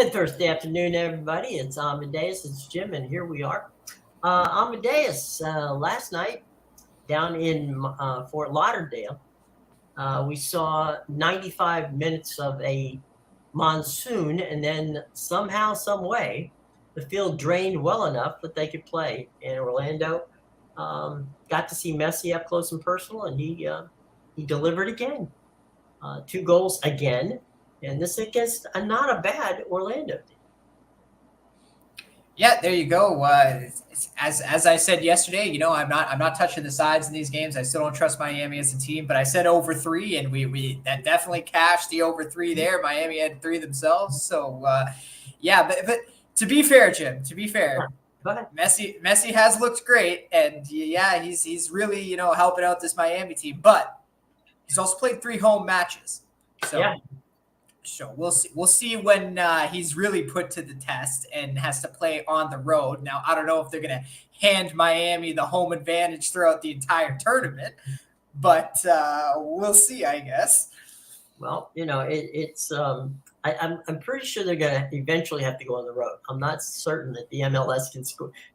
Good Thursday afternoon, everybody. It's Amadeus. It's Jim, and here we are. Amadeus, last night down in Fort Lauderdale, we saw 95 minutes of a monsoon, and then somehow, some way, the field drained well enough that they could play. And Orlando got to see Messi up close and personal, and he delivered again. 2 goals again, and this against not a bad Orlando team. Yeah, there you go. As I said yesterday, I'm not touching the sides in these games. I still don't trust Miami as a team, but I said over 3, and we that definitely cashed the over 3 there. Miami had 3 themselves, so yeah. But to be fair, Jim, Go ahead. Messi has looked great, and yeah, he's really helping out this Miami team, but he's also played 3 home matches, so. Yeah. So we'll see when he's really put to the test and has to play on the road. Now, I don't know if they're going to hand Miami the home advantage throughout the entire tournament, but we'll see, I guess. Well, it's I'm pretty sure they're going to eventually have to go on the road. I'm not certain that the MLS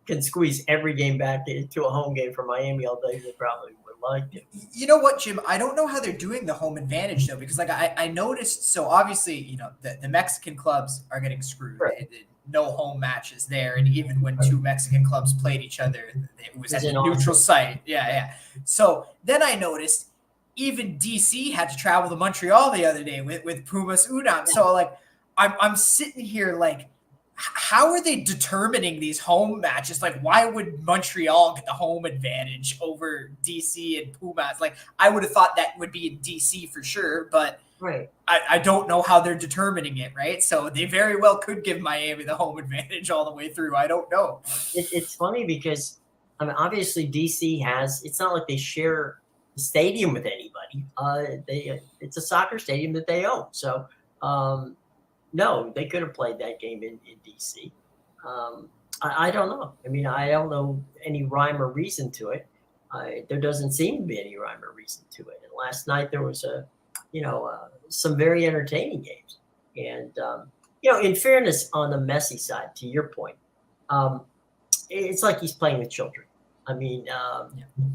can squeeze every game back to a home game for Miami, although they probably would like to. You know what, Jim? I don't know how they're doing the home advantage, though, because I noticed, so obviously, the Mexican clubs are getting screwed. Right. No home matches there, and even when 2 Mexican clubs played each other, it was at the neutral site. Yeah. So then I noticed even DC had to travel to Montreal the other day with Pumas Udam. Yeah. So I'm sitting here how are they determining these home matches? Why would Montreal get the home advantage over DC and Pumas? I would have thought that would be in DC for sure, but right. I don't know how they're determining it, right? So they very well could give Miami the home advantage all the way through. I don't know. It's funny because, obviously DC it's not like they share the stadium with anybody. It's a soccer stadium that they own. So, no, they could have played that game in DC. I don't know. I don't know any rhyme or reason to it. There doesn't seem to be any rhyme or reason to it. And last night there was some very entertaining games. And, in fairness on the Messi side, to your point, it's like he's playing with children.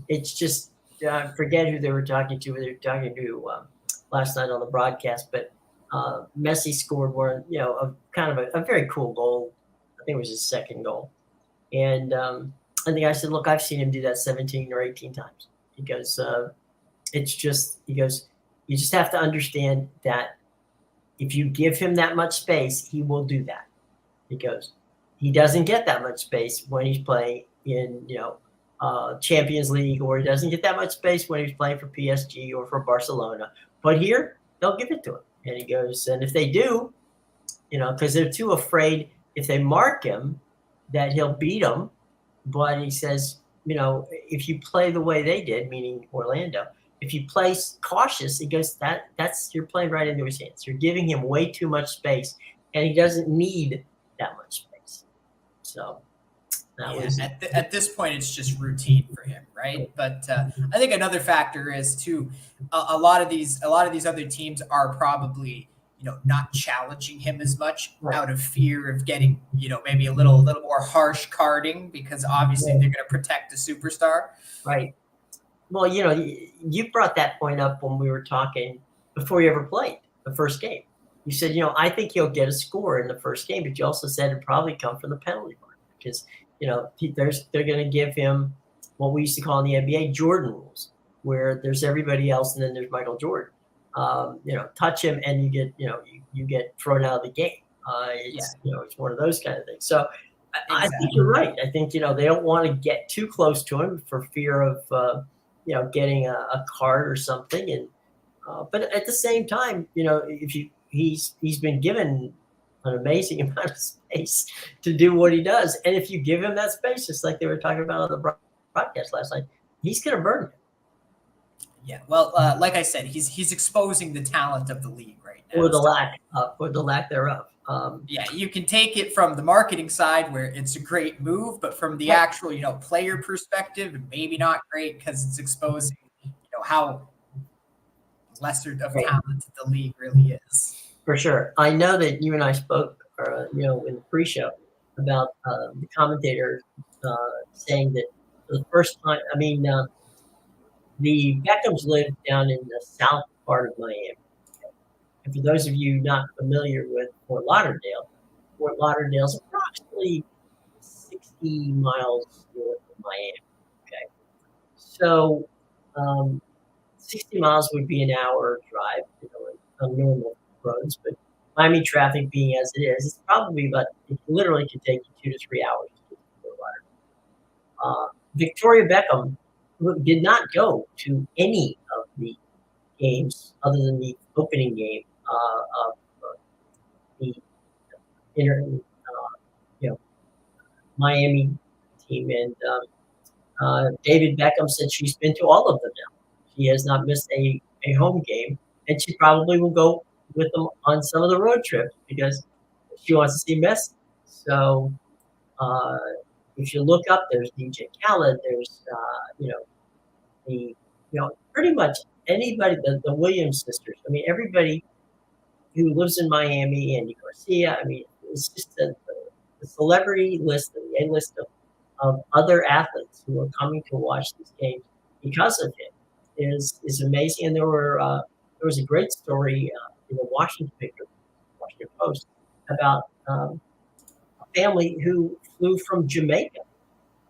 It's just, I forget who they were talking to. They were talking to last night on the broadcast, but Messi scored one, a very cool goal. I think it was his second goal. And the guy said, look, I've seen him do that 17 or 18 times. He goes, you just have to understand that if you give him that much space, he will do that. He goes, he doesn't get that much space when he's playing in, Champions League, or he doesn't get that much space when he's playing for PSG or for Barcelona. But here, they'll give it to him. And he goes, and if they do, because they're too afraid if they mark him that he'll beat them. But he says, if you play the way they did, meaning Orlando, if you play cautious, he goes, that's you're playing right into his hands. You're giving him way too much space, and he doesn't need that much space. So at this point, it's just routine for him, right? But I think another factor is too, a lot of these other teams are probably not challenging him as much out of fear of getting maybe a little more harsh carding, because obviously they're going to protect the superstar. Right. Well, you brought that point up when we were talking before you ever played the first game. You said, I think he'll get a score in the first game, but you also said it'd probably come from the penalty mark because, they're going to give him what we used to call in the NBA Jordan rules, where there's everybody else and then there's Michael Jordan. Touch him and you get, you get thrown out of the game. It's one of those kind of things. So exactly. I think you're right. I think, they don't want to get too close to him for fear of, getting a card or something. And, but at the same time, he's been given an amazing amount of space to do what he does. And if you give him that space, just like they were talking about on the broadcast last night, he's going to burn it. Yeah, well, like I said, he's exposing the talent of the league right now. Or the lack thereof. Yeah, you can take it from the marketing side where it's a great move, but from the actual, player perspective, maybe not great because it's exposing, how lesser of talent the league really is. For sure. I know that you and I spoke in the pre-show about the commentator saying that for the first time, the Beckhams lived down in the south part of Miami. And for those of you not familiar with Fort Lauderdale is approximately 60 miles north of Miami. Okay, so 60 miles would be an hour drive, on normal roads, but Miami traffic being as it is, it's probably it literally could take you 2 to 3 hours to get to Fort Lauderdale. Victoria Beckham did not go to any of the games other than the opening game of the Miami team, and David Beckham said she's been to all of them now. She has not missed a home game, and she probably will go with them on some of the road trips because she wants to see Messi. So if you look up, there's DJ Khaled, there's pretty much anybody, the Williams sisters. Everybody who lives in Miami, Andy Garcia. It's just the celebrity list, the A-list of other athletes who are coming to watch these games because of him is amazing. And there was a great story in the Washington Post about a family who flew from Jamaica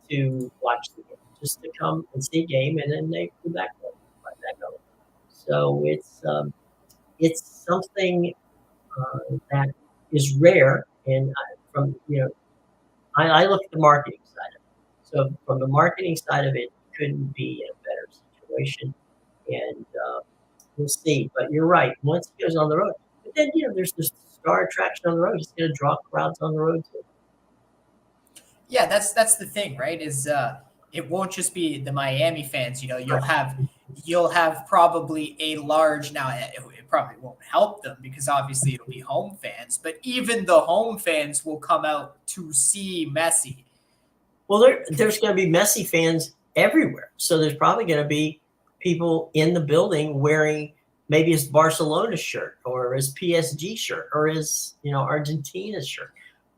to watch the game, just to come and see a game, and then they flew back home. So it's something that is rare, and I look at the marketing side of it. So from the marketing side of it, couldn't be a better situation, and we'll see. But you're right. Once it goes on the road, but then there's this star attraction on the road. It's going to draw crowds on the road too. Yeah, that's the thing, right? Is it won't just be the Miami fans. You'll have probably a large now. It probably won't help them because obviously it'll be home fans, but even the home fans will come out to see Messi. Well, there's going to be Messi fans everywhere, so there's probably going to be people in the building wearing maybe his Barcelona shirt or his PSG shirt or his Argentina shirt.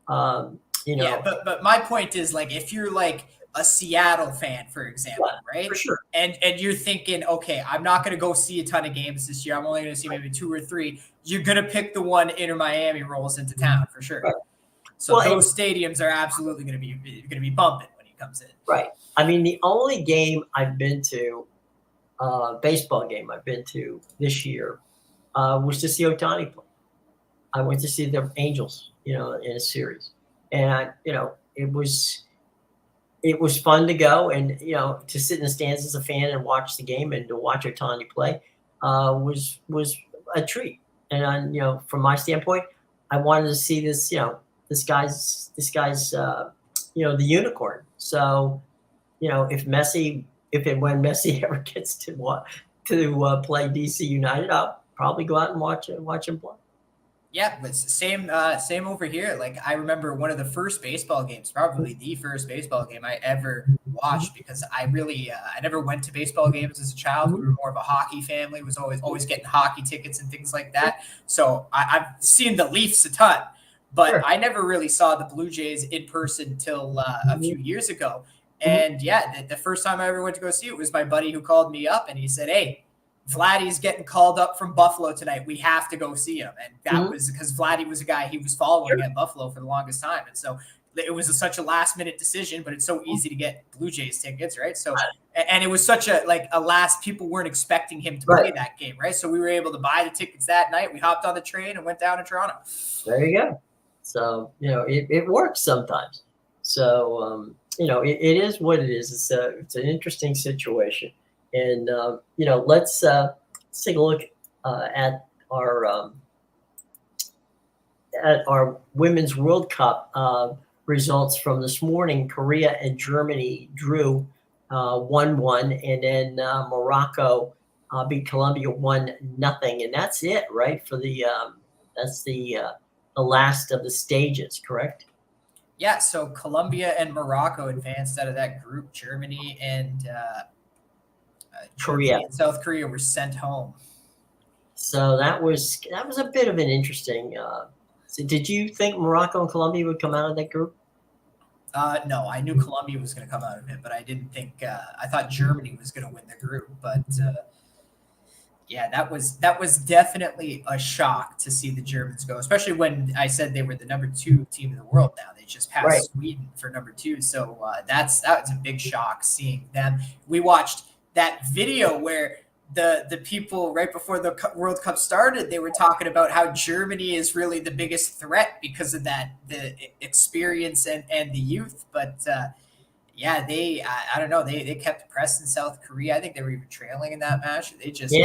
Yeah, but my point is, like, if you're like a Seattle fan, for example, right? For sure. And you're thinking, okay, I'm not going to go see a ton of games this year. I'm only going to see maybe 2 or 3. You're going to pick the one Inter Miami rolls into town for sure. Right. So those stadiums are absolutely going to be bumping when he comes in. Right. The only game I've been to, baseball game I've been to this year, was to see Ohtani play. I went to see the Angels, in a series, and it was fun to go and, to sit in the stands as a fan and watch the game and to watch Ohtani play was a treat. And, from my standpoint, I wanted to see this, this guy's the unicorn. So, if and when Messi ever gets to play DC United, I'll probably go out and watch him play. Yeah, but same over here. Like, I remember one of the first baseball games, probably the first baseball game I ever watched, because I never went to baseball games as a child. We were more of a hockey family. Was always getting hockey tickets and things like that. So I've seen the Leafs a ton, but sure, I never really saw the Blue Jays in person till a few years ago. And yeah, the first time I ever went to go see it was my buddy who called me up and he said, "Hey, Vladdy's getting called up from Buffalo tonight. We have to go see him." And that was because Vladdy was a guy he was following at Buffalo for the longest time. And so it was such a last minute decision, but it's so easy to get Blue Jays tickets, right? So, and it was such a people weren't expecting him to play that game, right? So we were able to buy the tickets that night. We hopped on the train and went down to Toronto. There you go. So, it works sometimes. So, it is what it is. It's an interesting situation. And, let's take a look at our Women's World Cup results from this morning. Korea and Germany drew 1-1, and then Morocco beat Colombia 1-0, and that's it, right? For that's the last of the stages, correct? Yeah. So Colombia and Morocco advanced out of that group. Germany and Korea and South Korea were sent home. So that was a bit of an interesting So did you think Morocco and Colombia would come out of that group? No, I knew Colombia was going to come out of it, but I didn't think. I thought Germany was going to win the group, but yeah, that was definitely a shock to see the Germans go, especially when I said they were the number 2 team in the world. Now they just passed Sweden for number 2, so that was a big shock seeing them. We watched that video where the people right before the World Cup started, they were talking about how Germany is really the biggest threat because of the experience and the youth. But yeah, I don't know, they kept pressing South Korea. I think they were even trailing in that match. They just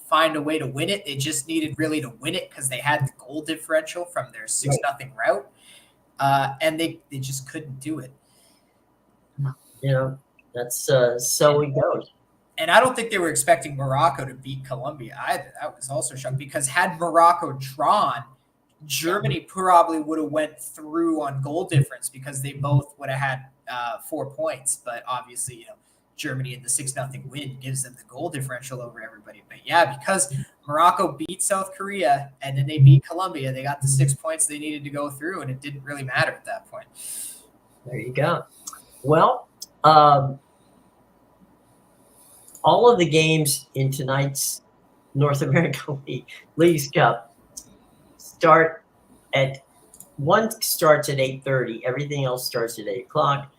find a way to win it. They just needed really to win it because they had the goal differential from their 6-0 route, and they just couldn't do it. That's so it goes. And I don't think they were expecting Morocco to beat Colombia either. That was also shocking because had Morocco drawn, Germany probably would have went through on goal difference because they both would have had 4 points. But obviously, Germany in the 6-0 win gives them the goal differential over everybody. But yeah, because Morocco beat South Korea and then they beat Colombia, they got the 6 points they needed to go through, and it didn't really matter at that point. There you go. Well, all of the games in tonight's North American Leagues Cup start at 8:30. Everything else starts at 8 o'clock.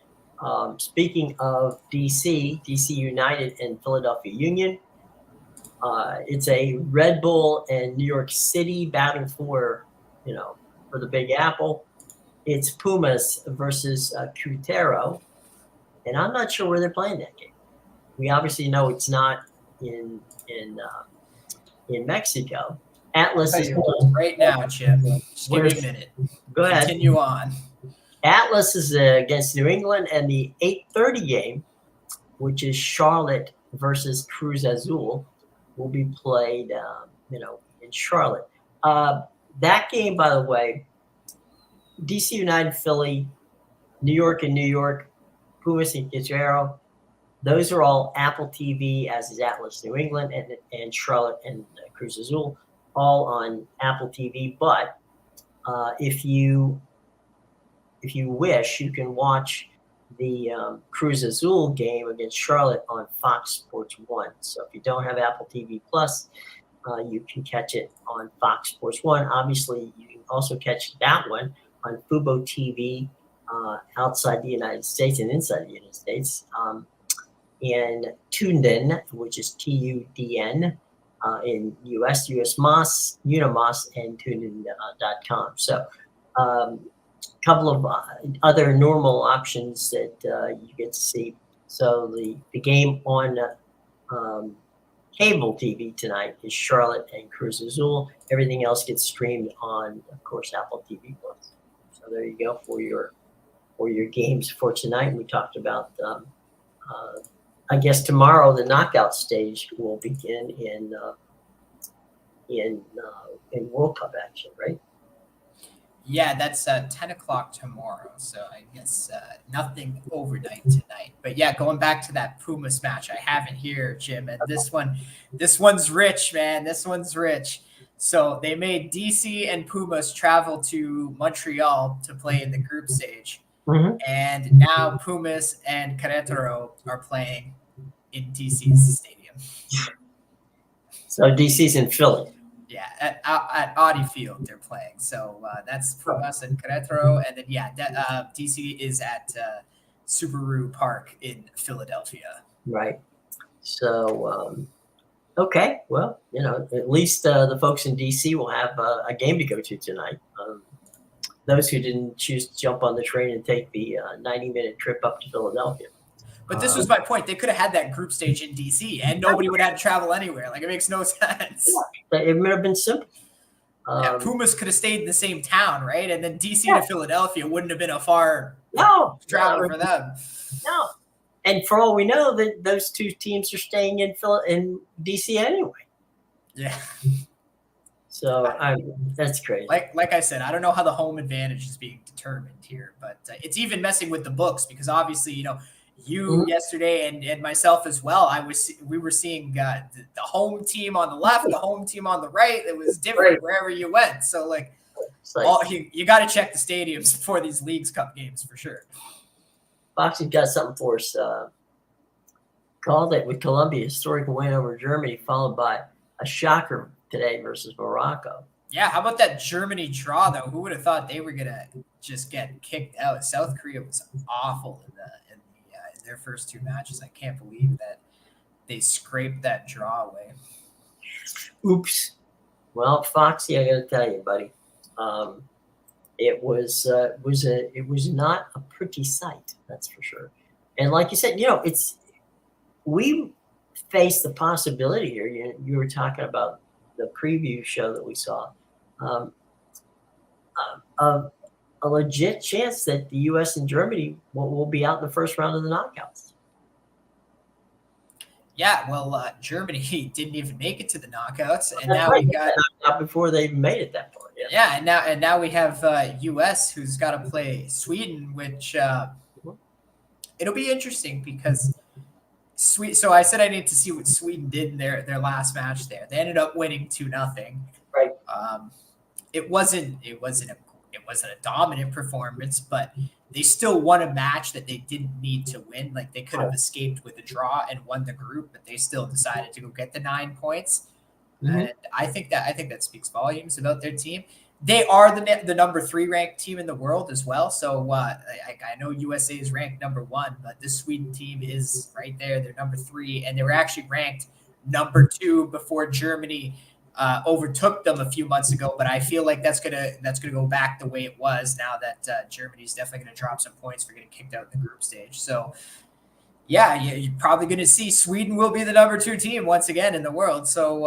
Speaking of DC United and Philadelphia Union, it's a Red Bull and New York City battle for the Big Apple. It's Pumas versus Querétaro, and I'm not sure where they're playing that game. We obviously know it's not in Mexico. Atlas is right now, Chip. Just give me a minute. Go ahead. Continue on. Atlas is against New England, and the 8:30 game, which is Charlotte versus Cruz Azul, will be played, in Charlotte. That game, by the way, DC United, Philly, New York and New York, Pumas and Querétaro, those are all Apple TV, as is Atlas New England and Charlotte and Cruz Azul, all on Apple TV. But if you wish, you can watch the Cruz Azul game against Charlotte on Fox Sports 1. So if you don't have Apple TV Plus, you can catch it on Fox Sports 1. Obviously, you can also catch that one on Fubo TV outside the United States and inside the United States. And TuneIn, which is TUDN in US Moss, Unimoss, and TuneIn.com. So a couple of other normal options that you get to see. So the game on cable TV tonight is Charlotte and Cruz Azul. Everything else gets streamed on, of course, Apple TV Plus. So there you go for your games for tonight. We talked about I guess tomorrow the knockout stage will begin in World Cup action, right? Yeah, that's 10 o'clock tomorrow. So I guess nothing overnight tonight. But yeah, going back to that Pumas match, I have it here, Jim. And this one's rich, man. This one's rich. So they made DC and Pumas travel to Montreal to play in the group stage. Mm-hmm. And now Pumas and Querétaro are playing in DC's stadium. So DC's in Philly. Yeah, at Audi Field they're playing. So that's Pumas and Querétaro. And then, DC is at Subaru Park in Philadelphia. Right. So, okay. Well, at least the folks in DC will have a game to go to tonight. Those who didn't choose to jump on the train and take the 90-minute trip up to Philadelphia. But this was my point. They could have had that group stage in DC, and nobody would have to travel anywhere. Like, it makes no sense. Yeah, it would have been simple. Pumas could have stayed in the same town, right? And then DC to Philadelphia wouldn't have been a far travel for them. No. And for all we know, that those two teams are staying in DC anyway. Yeah. So that's crazy. Like I said, I don't know how the home advantage is being determined here, but it's even messing with the books because obviously, you yesterday and myself as well. We were seeing the home team on the left, the home team on the right. It was different wherever you went. So You got to check the stadiums before these Leagues Cup games for sure. Foxy's got something for us. Called it with Colombia, historic win over Germany, followed by a shocker today versus Morocco. Yeah, how about that Germany draw though? Who would have thought they were gonna just get kicked out? South Korea was awful in their first 2 matches. I can't believe that they scraped that draw away. Oops. Well, Foxy, I got to tell you, buddy, it was not a pretty sight, that's for sure. And like you said, we face the possibility here. You were talking about the preview show that we saw, of a legit chance that the U.S. and Germany will be out in the first round of the knockouts. Yeah, well, Germany didn't even make it to the knockouts, and now we got out before they made it that far. Yeah, and now we have U.S. who's got to play Sweden, which it'll be interesting because. So I said I need to see what Sweden did in their last match there. They ended up winning 2-0. Right. It wasn't a dominant performance, but they still won a match that they didn't need to win. Like they could have escaped with a draw and won the group, but they still decided to go get the 9 points. Mm-hmm. And I think that speaks volumes about their team. They are the number 3 ranked team in the world as well. So I know USA is ranked number 1, but this Sweden team is right there. They're number 3, and they were actually ranked number 2 before Germany overtook them a few months ago. But I feel like that's gonna go back the way it was now that Germany's definitely gonna drop some points for getting kicked out in the group stage. So. Yeah, you're probably going to see Sweden will be the number 2 team once again in the world. So,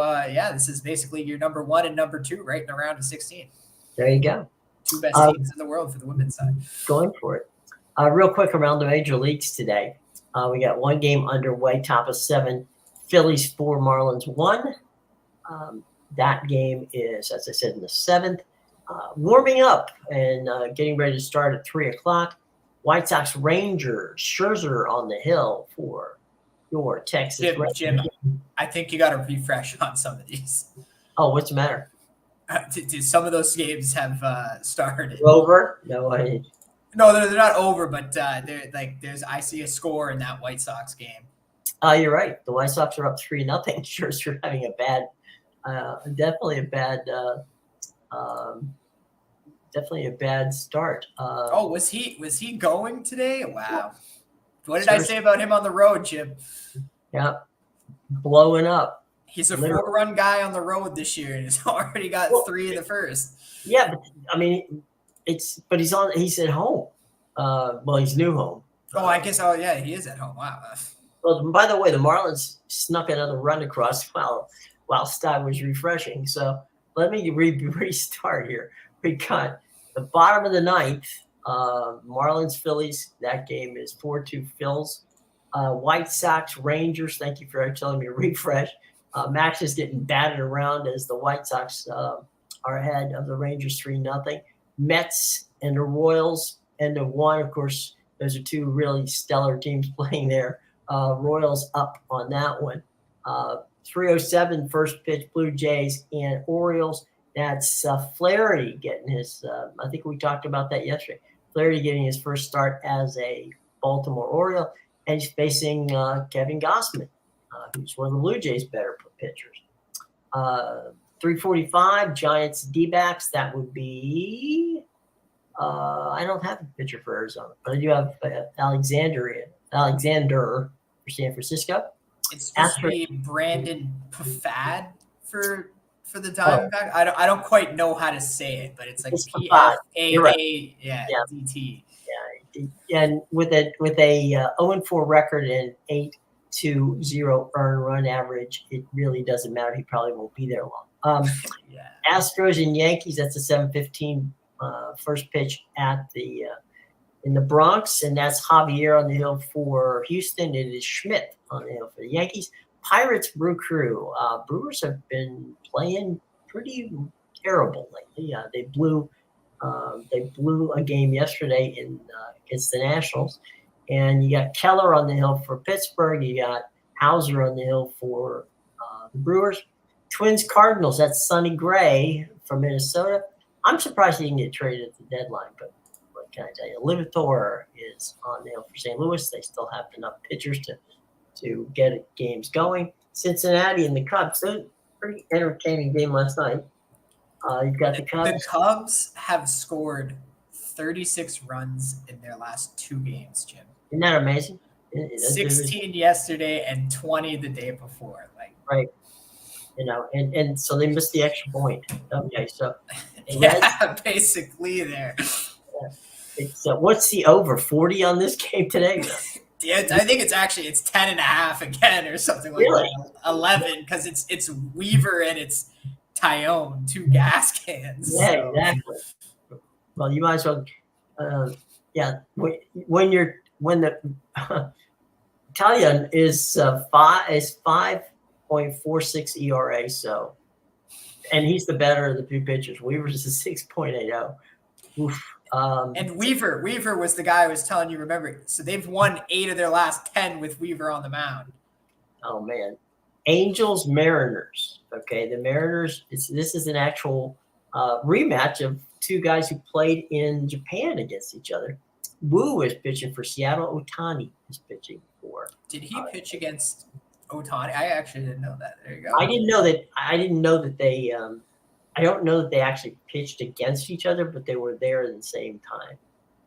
this is basically your number 1 and number 2 right in the round of 16. There you go. 2 best teams in the world for the women's side. Going for it. Real quick around the major leagues today. We got 1 game underway, top of 7. Phillies 4, Marlins 1. That game is, as I said, in the 7th. Warming up and getting ready to start at 3 o'clock. White Sox Rangers, Scherzer on the hill for your Texas. Jim, I think you got to refresh on some of these. Oh, what's the matter? Do some of those games have started? Over? No, they're not over, but I see a score in that White Sox game. You're right. The White Sox are up 3-0. Scherzer having definitely a bad start. Was he going today? Wow. What did I say about him on the road, Jim? Yeah, blowing up. He's a 4-run guy on the road this year, and he's already got 3 in the first. Yeah, but I mean, he's at home. He's new home. Oh, I guess. Oh, yeah, he is at home. Wow. Well, by the way, the Marlins snuck another run across whilst I was refreshing. So let me restart here. We got the bottom of the 9th, Marlins, Phillies. That game is 4-2 Phils. White Sox, Rangers. Thank you for telling me to refresh. Max is getting batted around as the White Sox are ahead of the Rangers 3-0. Mets and the Royals, end of 1. Of course, those are 2 really stellar teams playing there. Royals up on that one. 3:07 first pitch, Blue Jays and Orioles. That's Flaherty getting his I think we talked about that yesterday. Flaherty getting his first start as a Baltimore Oriole, and he's facing Kevin Gausman, who's one of the Blue Jays' better pitchers. 3:45 Giants D-backs. That would be I don't have a pitcher for Arizona, but I do have Alexander for San Francisco. It's supposed to be Brandon Pfaadt for the Diamondback. I don't quite know how to say it, but it's like P-F-A-A, D-T. Yeah, and with a 0-4 record and 8.20 earned run average, it really doesn't matter. He probably won't be there long. Astros and Yankees. That's a 7:15 first pitch at in the Bronx, and that's Javier on the hill for Houston. It is Schmidt on the hill for the Yankees. Pirates, Brew Crew. Brewers have been playing pretty terrible lately. They blew a game yesterday against the Nationals, and you got Keller on the hill for Pittsburgh. You got Hauser on the hill for the Brewers. Twins, Cardinals. That's Sonny Gray from Minnesota. I'm surprised he didn't get traded at the deadline, but what can I tell you? Livator is on nail for St. Louis. They still have enough pitchers to get games going. Cincinnati and the Cubs, so pretty entertaining game last night. You've got the Cubs. The Cubs have scored 36 runs in their last 2 games, Jim. Isn't that amazing? 16 yesterday and 20 the day before. Right. And so they missed the extra point. Okay, so basically there. It's what's the over 40 on this game today? Yeah, I think it's 10.5 again or something like that. 11 because it's Weaver and it's Tyone, 2 gas cans. Yeah, so. Exactly. Well, you might as well. When the Italian is 5.46 ERA, so, and he's the better of the 2 pitchers. Weaver's a 6.80. Oof. And Weaver was the guy I was telling you. Remember, so they've won 8 of their last 10 with Weaver on the mound. Oh man, Angels Mariners. Okay, the Mariners. This is an actual rematch of 2 guys who played in Japan against each other. Wu is pitching for Seattle. Ohtani is pitching for. Did he pitch against Ohtani? I actually didn't know that. There you go. I didn't know that they. I don't know that they actually pitched against each other, but they were there at the same time.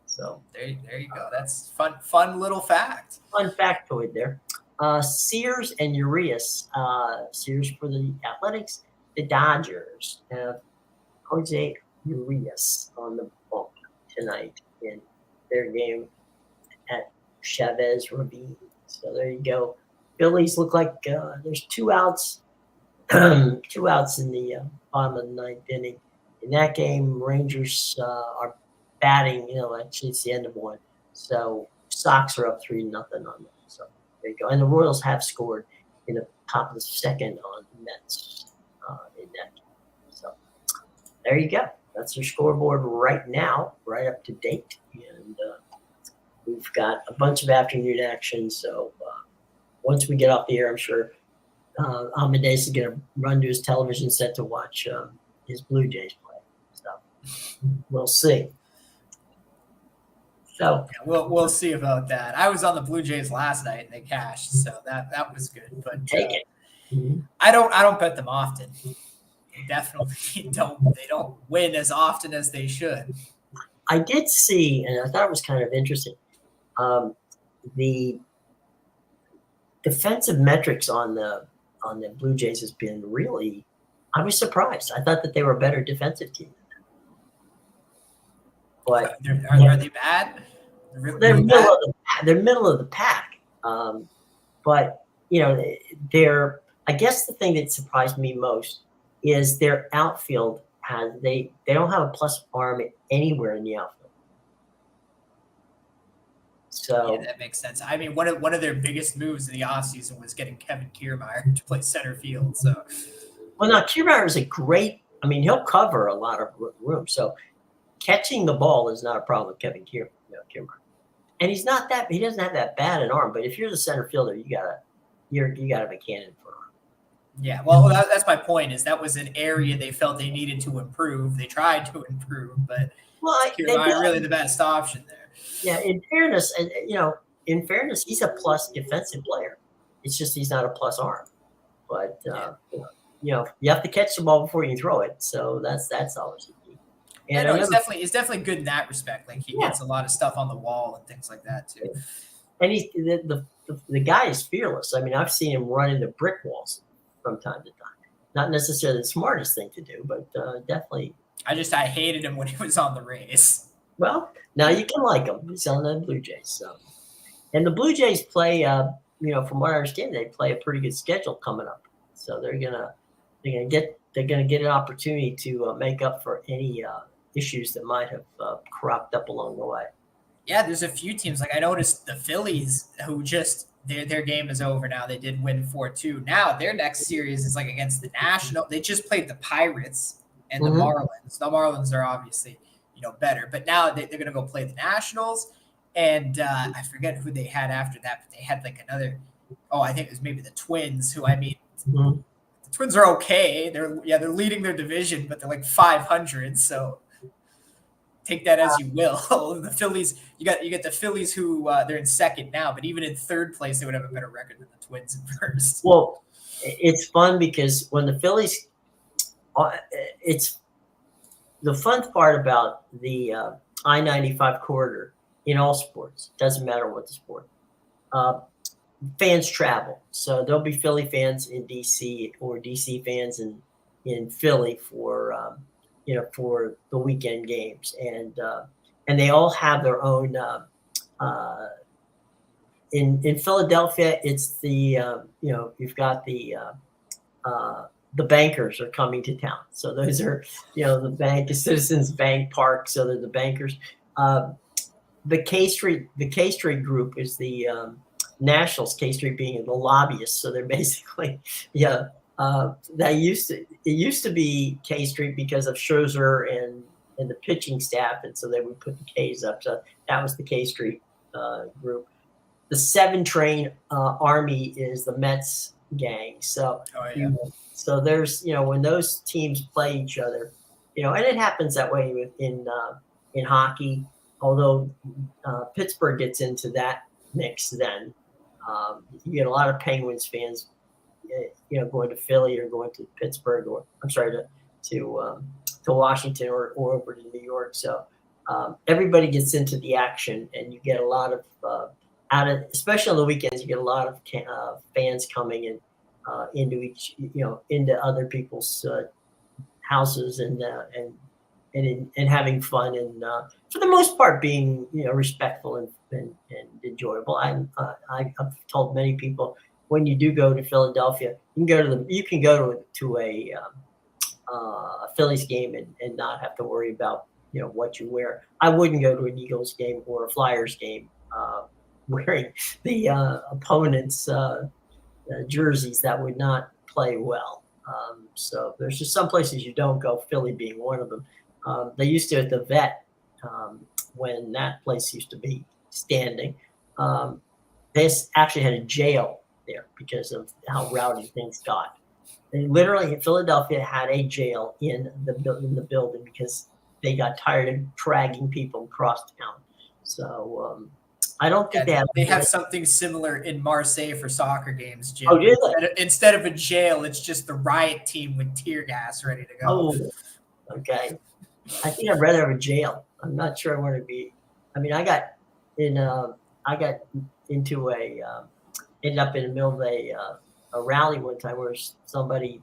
So there you go. That's fun little fact. Fun factoid there. Sears and Urias. Sears for the Athletics. The Dodgers have Jose Urias on the bump tonight in their game at Chavez Ravine. So there you go. Phillies look like there's 2 outs. 2 outs in the bottom of the 9th inning. In that game, Rangers are batting. Actually, it's the end of 1. So Sox are up 3-0 on them. So there you go. And the Royals have scored in the top of the 2nd on the Mets in that game. So there you go. That's their scoreboard right now, right up to date. And we've got a bunch of afternoon action. So once we get off the air, I'm sure Amadeus is going to run to his television set to watch his Blue Jays play. So we'll see. So we'll see about that. I was on the Blue Jays last night and they cashed, so that was good. But take it. Mm-hmm. I don't bet them often. They definitely don't. They don't win as often as they should. I did see, and I thought it was kind of interesting. The defensive metrics on the Blue Jays has been really. I was surprised. I thought that they were a better defensive team. But are they bad? They're middle of the pack. But they're. I guess the thing that surprised me most is their outfield they don't have a plus arm anywhere in the outfield. So yeah, that makes sense. I mean, one of their biggest moves in the offseason was getting Kevin Kiermaier to play center field. So, well, now Kiermaier is a great. I mean, he'll cover a lot of room. So, catching the ball is not a problem with Kevin Kiermaier, and he's not that. He doesn't have that bad an arm. But if you're the center fielder, you gotta have a cannon for him. Yeah, well, that's my point. Is that was an area they felt they needed to improve. They tried to improve, but Kiermaier really the best option there. Yeah, in fairness, he's a plus defensive player. It's just he's not a plus arm. But you have to catch the ball before you throw it. So that's always a key. And he's definitely good in that respect. Like he gets a lot of stuff on the wall and things like that too. And he's the guy is fearless. I mean, I've seen him run into brick walls from time to time. Not necessarily the smartest thing to do, but definitely. I hated him when he was on the Rays. Well, now you can like him. He's on the Blue Jays. So. And the Blue Jays play, from what I understand, they play a pretty good schedule coming up. So they're gonna get an opportunity to make up for any issues that might have cropped up along the way. Yeah, there's a few teams. Like I noticed the Phillies, who just their game is over now. They did win 4-2. Now their next series is like against the National. They just played the Pirates and the Marlins. The Marlins are obviously better, but now they're going to go play the Nationals. And I forget who they had after that, but they had like another. Oh, I think it was maybe the Twins. Who the Twins are okay. They're leading their division, but they're like 500. So take that as you will. The Phillies, you get the Phillies who they're in second now, but even in third place, they would have a better record than the Twins in first. Well, it's fun because when the Phillies, it's the fun part about the I-95 corridor in all sports. Doesn't matter what the sport. Fans travel, so there'll be Philly fans in DC or DC fans in Philly for for the weekend games, and they all have their own. In Philadelphia, it's the you've got the bankers are coming to town, so those are the Citizens Bank Park, so they're the bankers. The K Street group is the Nationals, K Street being the lobbyists, so they're basically it used to be K Street because of Scherzer and the pitching staff, and so they would put the K's up. So that was the K Street group. The 7 Train Army is the Mets gang. So so there's when those teams play each other, and it happens that way in hockey. Although Pittsburgh gets into that mix, then you get a lot of Penguins fans, going to Philly or going to Pittsburgh, or I'm sorry, to Washington or over to New York. So everybody gets into the action, and you get a lot of especially on the weekends, you get a lot of fans coming in into other people's houses and having fun, and for the most part being respectful and enjoyable. I've told many people, when you do go to Philadelphia, you can go to a Phillies game and not have to worry about what you wear. I wouldn't go to an Eagles game or a Flyers game wearing the opponent's jerseys. That would not play well. So there's just some places you don't go, Philly being one of them. They used to at the Vet, when that place used to be standing. They actually had a jail there because of how rowdy things got. They literally, in Philadelphia, had a jail in the building because they got tired of dragging people across town. So I don't think they have something similar in Marseille for soccer games, Jim. Oh, really? Instead of a jail, it's just the riot team with tear gas ready to go. Oh, okay. I think I'd rather have a jail. I'm not sure I want to be. I mean, I got into ended up in the middle of a rally one time where somebody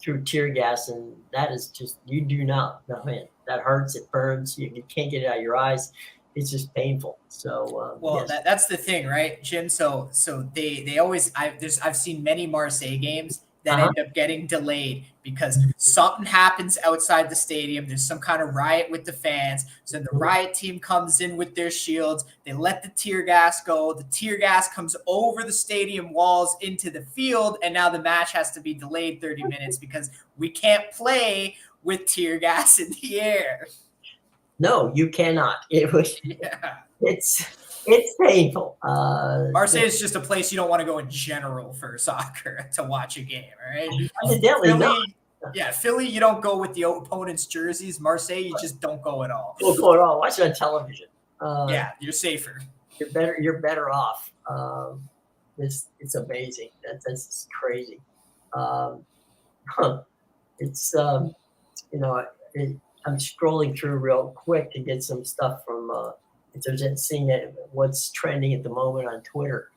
threw tear gas, and that is just, you do not. I mean, that hurts. It burns. You can't get it out of your eyes. It's just painful. So yes. That's the thing, right, Jim? So they always, I've seen many Marseille games that end up getting delayed because something happens outside the stadium. There's some kind of riot with the fans. So the riot team comes in with their shields. They let the tear gas go. The tear gas comes over the stadium walls into the field, and now the match has to be delayed 30 minutes because we can't play with tear gas in the air. No, you cannot. It's painful. Marseille is just a place you don't want to go in general for soccer to watch a game, right? Philly, you don't go with the opponent's jerseys. Marseille, you just don't go at all. Don't go at all. Watch it on television. You're safer. You're better off. It's amazing. That's crazy. It's I'm scrolling through real quick to get some stuff from if there's seeing what's trending at the moment on Twitter.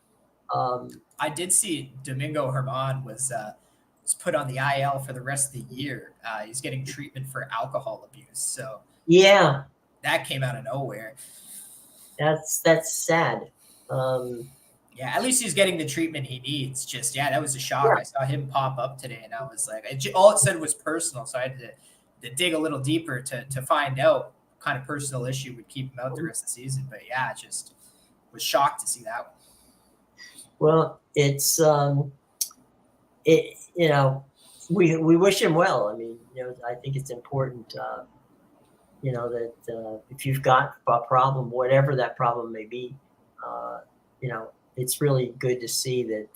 I did see Domingo Germán was put on the IL for the rest of the year. He's getting treatment for alcohol abuse. So yeah, that came out of nowhere. That's sad. At least he's getting the treatment he needs. Just that was a shock. Yeah. I saw him pop up today, and I was like, all it said was personal. So I had to dig a little deeper to find out what kind of personal issue would keep him out the rest of the season. But just was shocked to see that one. Well, it's we wish him well. I mean, I think it's important that if you've got a problem, whatever that problem may be, it's really good to see that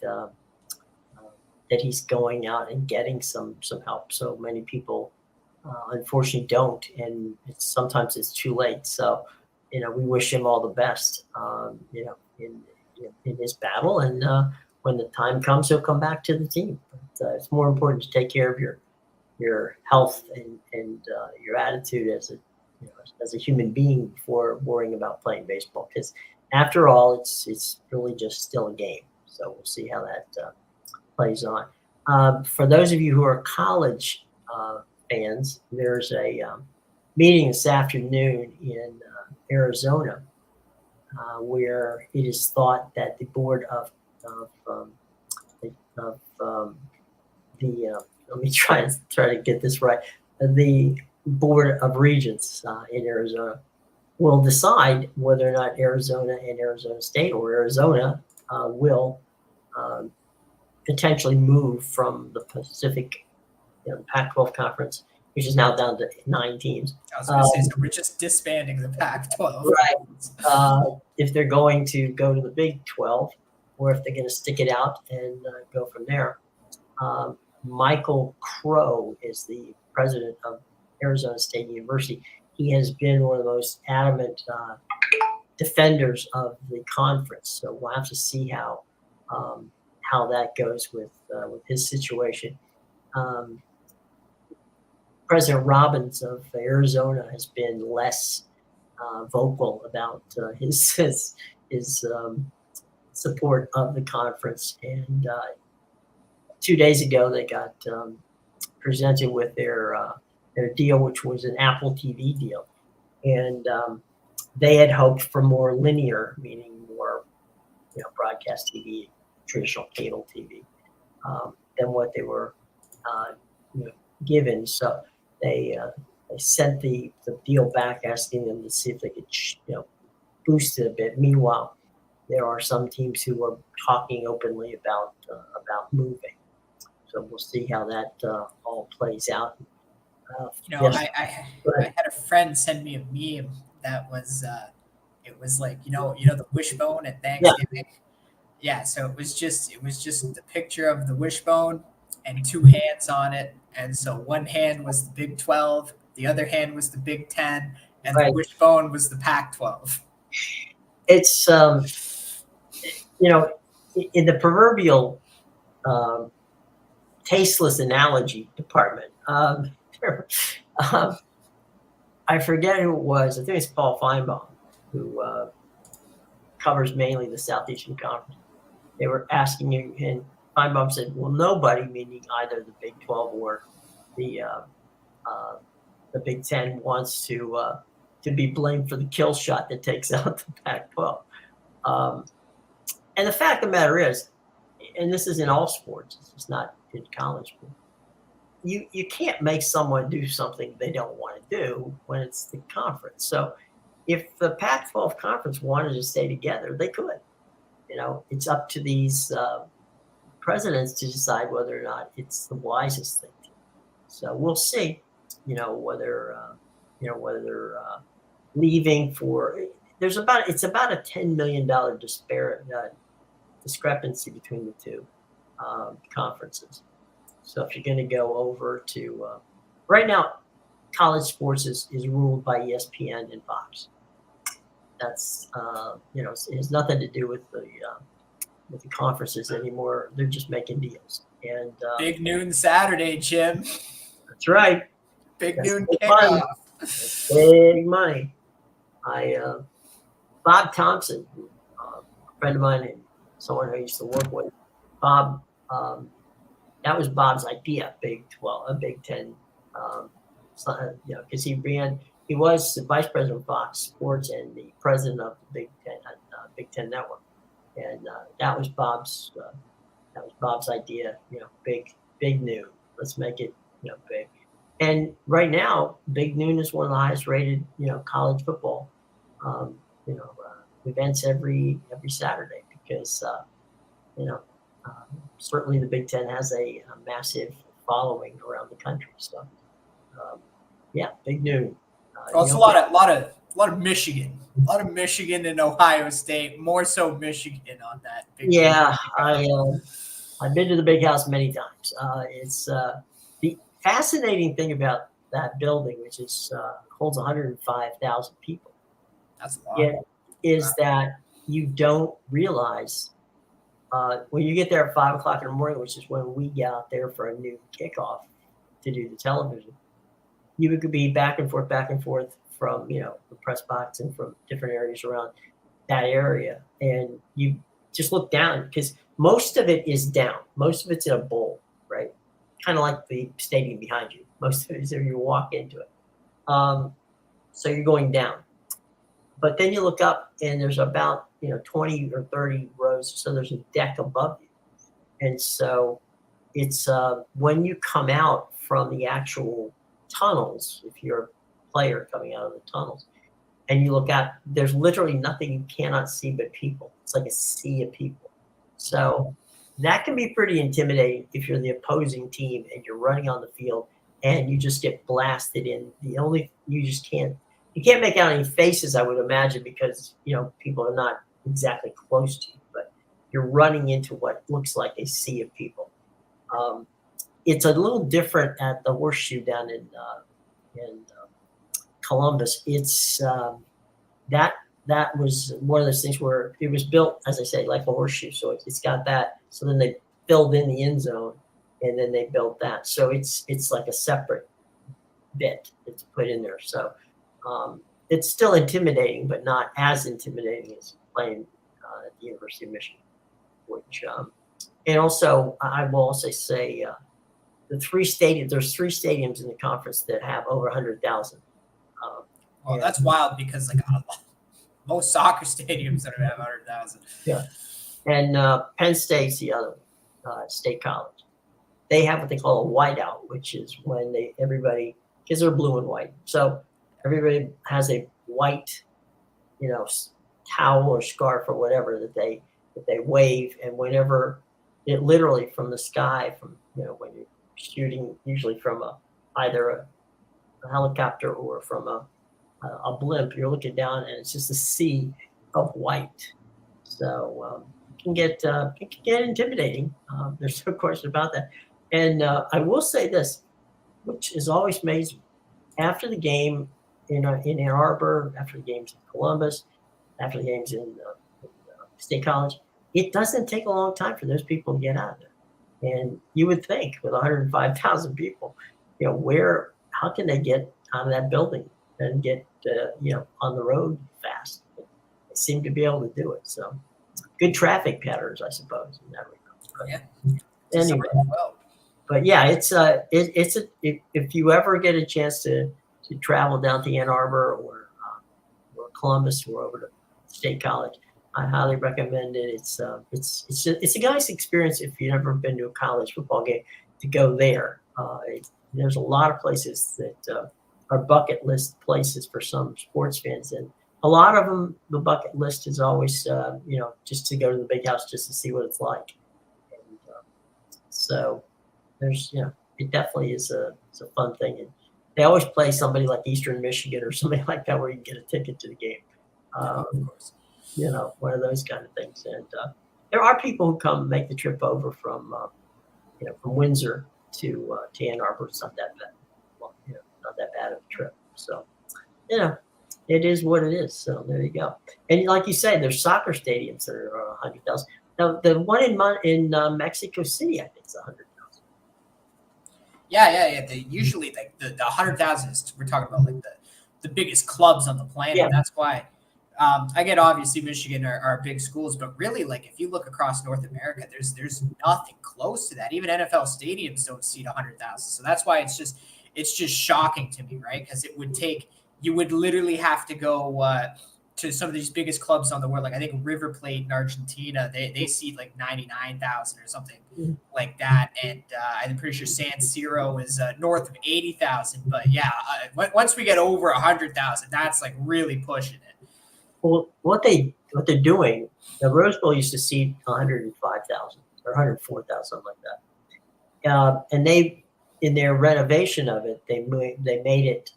that he's going out and getting some help. So many people unfortunately don't, and sometimes it's too late. So, we wish him all the best, in his battle, and when the time comes, he'll come back to the team. But it's more important to take care of your health and your attitude as a human being before worrying about playing baseball. Because after all, it's really just still a game. So we'll see how that plays on. For those of you who are college fans, there's a meeting this afternoon in Arizona where it is thought that the board of let me try to get this right. The Board of Regents in Arizona will decide whether or not Arizona and Arizona State or Arizona will potentially move from the Pacific, the Pac-12 conference, which is now down to 9 teams. I was going to say, so we're just disbanding the Pac-12. Right. If they're going to go to the Big 12, or if they're going to stick it out and go from there. Michael Crow is the president of Arizona State University. He has been one of the most adamant defenders of the conference. So we'll have to see how that goes with his situation. President Robbins of Arizona has been less vocal about his support of the conference. And 2 days ago, they got presented with their deal, which was an Apple TV deal. And they had hoped for more linear, meaning more broadcast TV, traditional cable TV, than what they were given. So they sent the deal back, asking them to see if they could boost it a bit. Meanwhile, there are some teams who are talking openly about moving. So we'll see how that all plays out. Yes. I had a friend send me a meme that was it was like the wishbone at Thanksgiving. Yeah, so it was just the picture of the wishbone and 2 hands on it, and so one hand was the Big 12, the other hand was the Big 10, and the wishbone was the Pac-12. It's in the proverbial tasteless analogy department. I forget who it was. I think it's Paul Feinbaum, who covers mainly the Southeastern Conference. They were asking him, and Feinbaum said, "Well, nobody, meaning either the Big 12 or the Big 10, wants to be blamed for the kill shot that takes out the Pac-12." And the fact of the matter is, and this is in all sports, it's not in college sports, you can't make someone do something they don't want to do when it's the conference. So if the Pac-12 conference wanted to stay together, they could. It's up to these presidents to decide whether or not it's the wisest thing to do. So we'll see, whether they're leaving for. It's about a $10 million discrepancy between the two conferences. So if you're going to go over to right now, college sports is ruled by ESPN and Fox. That's it has nothing to do with the conferences anymore. They're just making deals. And Big Noon Saturday, Jim. That's right. Big Noon kickoff. Big money. Bob Thompson, a friend of mine and someone I used to work with, Bob. That was Bob's idea. Big 12, Big 10. Because he was the vice president of Fox Sports and the president of the Big 10 Network, and that was Bob's idea. Big Noon. Let's make it big. And right now, Big Noon is one of the highest rated college football events every Saturday, because certainly the Big Ten has a massive following around the country. So Big Noon. It's a lot of Michigan, and Ohio State, more so Michigan on that. I've been to the Big House many times. It's the fascinating thing about that building, which holds 105,000 people, That's a lot. is that you don't realize when you get there at 5 o'clock in the morning, which is when we get out there for a new kickoff to do the television, you could be back and forth from, the press box and from different areas around that area. And you just look down because most of it is down. Most of it's in a bowl, right? Kind of like the stadium behind you. Most of it is if you walk into it. So you're going down. But then you look up and there's about 20 or 30 rows. So there's a deck above you. And so it's when you come out from the actual tunnels, if you're a player coming out of the tunnels, and you look out, there's literally nothing you cannot see but people. It's like a sea of people. So that can be pretty intimidating if you're the opposing team and you're running on the field and you just get blasted in. You can't make out any faces, I would imagine, because people are not exactly close to you, but you're running into what looks like a sea of people. It's a little different at the Horseshoe down in Columbus. It's that was one of those things where it was built, as I say, like a horseshoe. So it's got that. So then they filled in the end zone, and then they built that. So it's like a separate bit that's put in there. So it's still intimidating, but not as intimidating as playing at the University of Michigan. Which and also I will also say there's three stadiums in the conference that have over 100,000. Well, that's wild because most soccer stadiums that have 100,000. Yeah, and Penn State's the other State College. They have what they call a whiteout, which is when because they're blue and white, so everybody has a white, towel or scarf or whatever that they wave, and whenever it literally from the sky, from when you're shooting, usually from either a helicopter or from a blimp, you're looking down and it's just a sea of white. So it can get intimidating. There's no question about that. And I will say this, which is always amazing. After the game in Ann Arbor, after the games in Columbus, after the games in State College, it doesn't take a long time for those people to get out of there. And you would think with 105,000 people, how can they get out of that building and get on the road fast? They seem to be able to do it. So good traffic patterns, I suppose, in that regard. Yeah. Anyway, but yeah, if you ever get a chance to travel down to Ann Arbor or Columbus or over to State College, I highly recommend it. It's a nice experience if you've never been to a college football game to go there. There's a lot of places that are bucket list places for some sports fans, and a lot of them, the bucket list is always just to go to the big house just to see what it's like. And, so there's it definitely is it's a fun thing, and they always play somebody like Eastern Michigan or somebody like that where you can get a ticket to the game. Of course. One of those kind of things. And there are people who come make the trip over from Windsor to Ann Arbor. It's not that bad. Well, not that bad of a trip. So, it is what it is. So there you go. And like you say, there's soccer stadiums that are 100,000. Now the one in Mexico City, I think, is 100,000. Yeah. Usually, the 100,000 is, we're talking about the biggest clubs on the planet. Yeah. That's why. I get obviously Michigan are big schools, but really, if you look across North America, there's nothing close to that. Even NFL stadiums don't seat 100,000. So that's why it's just shocking to me, right? Because you would literally have to go to some of these biggest clubs on the world. I think River Plate in Argentina, they seat 99,000 or something like that. And I'm pretty sure San Siro is north of 80,000. But yeah, once we get over 100,000, that's really pushing it. Well, what they're doing, the Rose Bowl used to seat 105,000 or 104,000, something like that. And they, in their renovation of it, they made it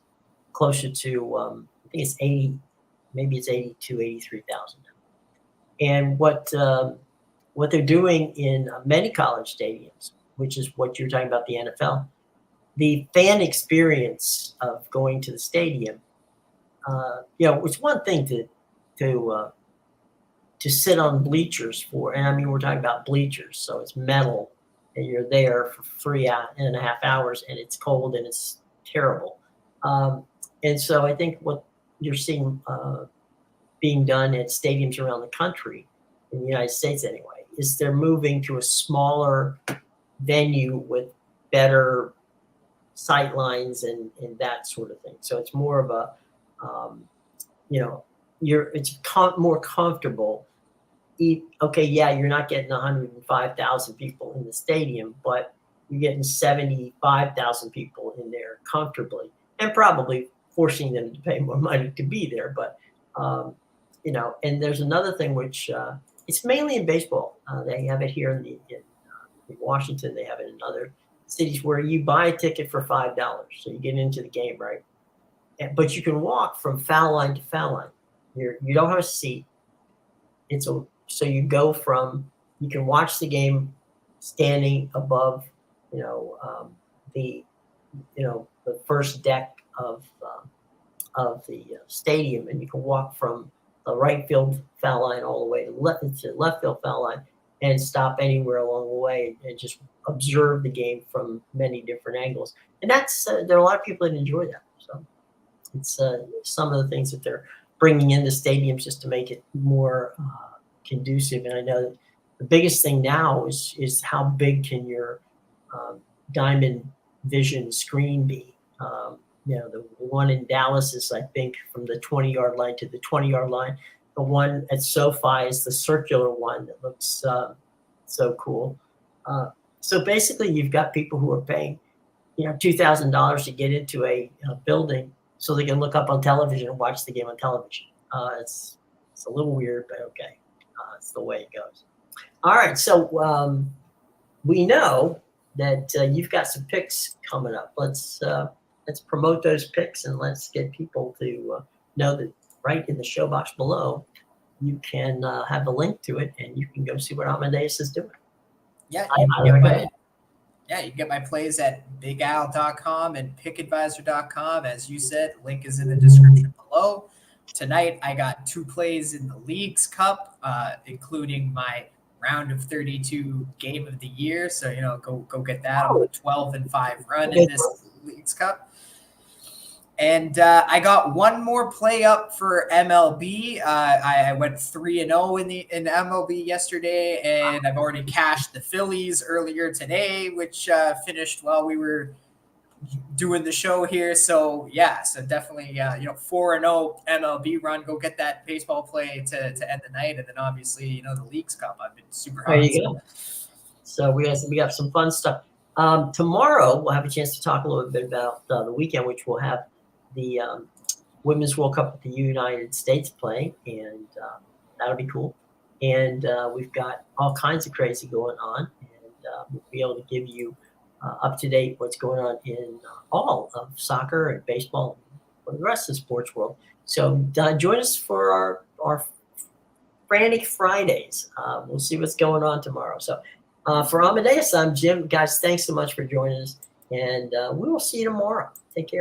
closer to I think it's 80, maybe it's 82, 83,000. And what they're doing in many college stadiums, which is what you're talking about, the NFL, the fan experience of going to the stadium, it's one thing to sit on bleachers and I mean, we're talking about bleachers, so it's metal, and you're there for 3.5 hours, and it's cold and it's terrible. And so I think what you're seeing being done at stadiums around the country, in the United States anyway, is they're moving to a smaller venue with better sight lines and that sort of thing. So it's more of a, more comfortable. Okay, yeah, you're not getting 105,000 people in the stadium, but you're getting 75,000 people in there comfortably, and probably forcing them to pay more money to be there. But and there's another thing which it's mainly in baseball. They have it here in Washington. They have it in other cities where you buy a ticket for $5, so you get into the game, right? But you can walk from foul line to foul line. You don't have a seat. So you go you can watch the game standing above, the first deck of the stadium, and you can walk from the right field foul line all the way to left field foul line, and stop anywhere along the way and just observe the game from many different angles. And that's there are a lot of people that enjoy that. So it's some of the things that they're bringing into stadiums just to make it more conducive. And I know that the biggest thing now is how big can your Diamond Vision screen be? The one in Dallas is, I think, from the 20-yard line to the 20-yard line. The one at SoFi is the circular one that looks so cool. So basically, you've got people who are paying, $2,000 to get into a building so they can look up on television and watch the game on television. It's a little weird, but okay. It's the way it goes. All right, so we know that you've got some picks coming up. Let's promote those picks, and let's get people to know that right in the show box below, you can have a link to it, and you can go see what Amadeus is doing. Yeah, you can get my plays at BigAl.com and PickAdvisor.com. As you said, link is in the description below. Tonight, I got 2 plays in the Leagues Cup, including my round of 32 game of the year. So, go get that. I'm a 12-5 run in this Leagues Cup. And I got one more play up for MLB. I went 3-0 in MLB yesterday, and I've already cashed the Phillies earlier today, which finished while we were doing the show here. So definitely 4-0 MLB run. Go get that baseball play to end the night, and then obviously the Leagues Cup. I've been super hot. There you go. So we got some fun stuff. Tomorrow we'll have a chance to talk a little bit about the weekend, which we'll have the Women's World Cup with the United States playing, and that'll be cool. And we've got all kinds of crazy going on, and we'll be able to give you up to date what's going on in all of soccer and baseball and for the rest of the sports world. So join us for our Frantic Fridays. We'll see what's going on tomorrow. So for Amadeus, I'm Jim. Guys, thanks so much for joining us, and we will see you tomorrow. Take care.